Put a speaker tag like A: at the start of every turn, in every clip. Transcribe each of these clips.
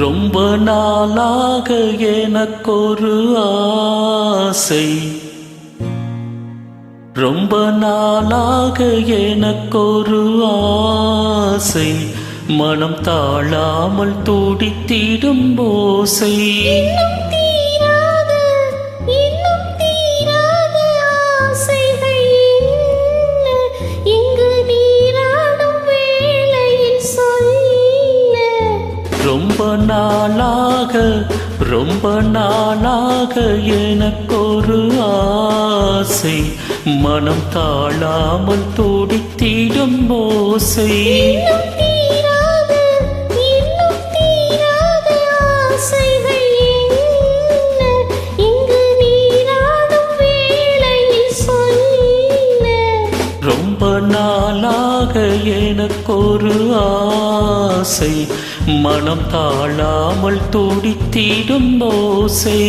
A: ரொம்ப நாளாக எனக்கொரு ஆசை, ரொம்ப நாளாக எனக்கொரு ஆசை, மனம் தாழாமல் துடித்திடும் ஓசை. ரொம்ப நாளாக ரொம்ப நாளாக எனக்கொரு ஆசை, மனம் தாழாமல் துடித்திடும் ஓசை. ரொம்ப நாளாக எனக்கொரு ஆசை, மனம் தாழாமல் துடித்திடும் ஓசை.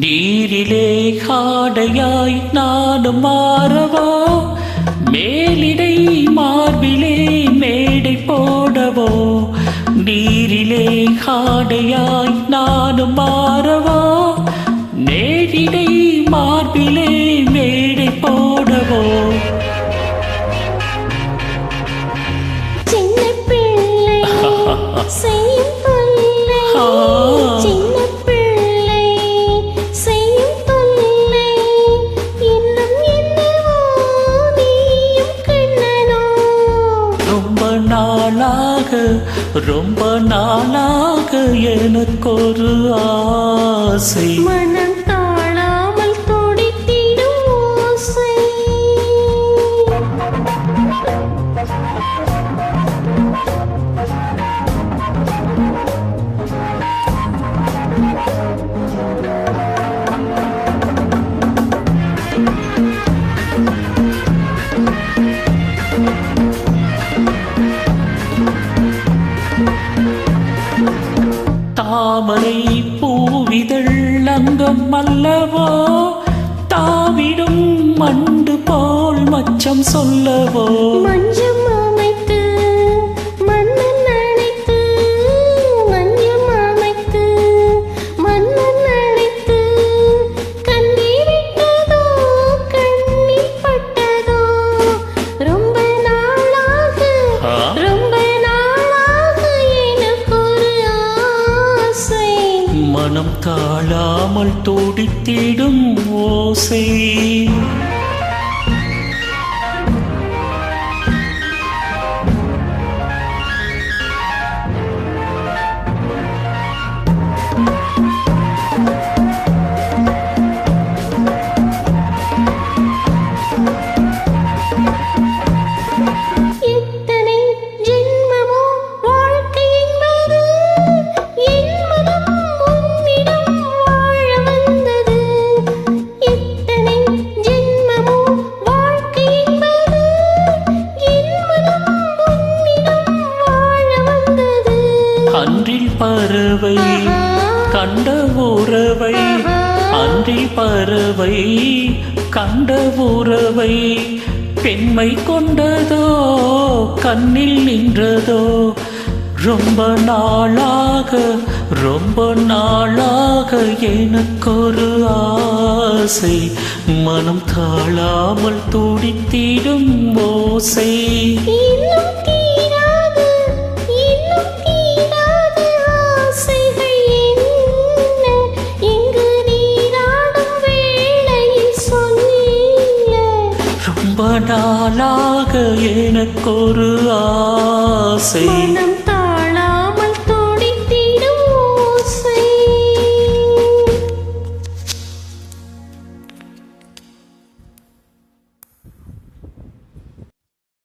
A: நீரிலே காடையாய் நானும் மாறவோ, மேலிடை மார்பிலே மேடை போடவோ. நீரிலே காடையாய் நானும் மாறவோ, நேரிடை மார்பிலே மேடை போடவோ. ரொம்ப நாளாக எனக்கொரு ஆசை,
B: மனம் தாழாமல் துடித்திடும் ஓசை.
A: தாமரை பூவிதழ் அங்கம் அல்லவோ, தாவிடும் மண்டு போல் மச்சம் சொல்லவோ.
B: மஞ்சம் அமைத்து மன்னன் அழைத்து, மஞ்சம் அமைத்து மன்னன் அழைத்து, கண்ணீரிட்டதோ கண்ணீர் பட்டதோ. ரொம்ப நாளாக ரொம்ப நாளாக எனக்கொரு ஆசை,
A: மனம் தாழாமல் துடித்திடும் ஓசை. அன்றில் பறவை கண்ட உறவை, அன்றில் பறவை கண்ட உறவை, பெண்மை கொண்டதோ கண்ணில் நின்றதோ. ரொம்ப நாளாக ரொம்ப நாளாக எனக்கொரு ஆசை, மனம் தாழாமல் துடித்திடும் ஓசை. ரொம்ப நாளாக எனக்கொரு ஆசை,
B: மனம்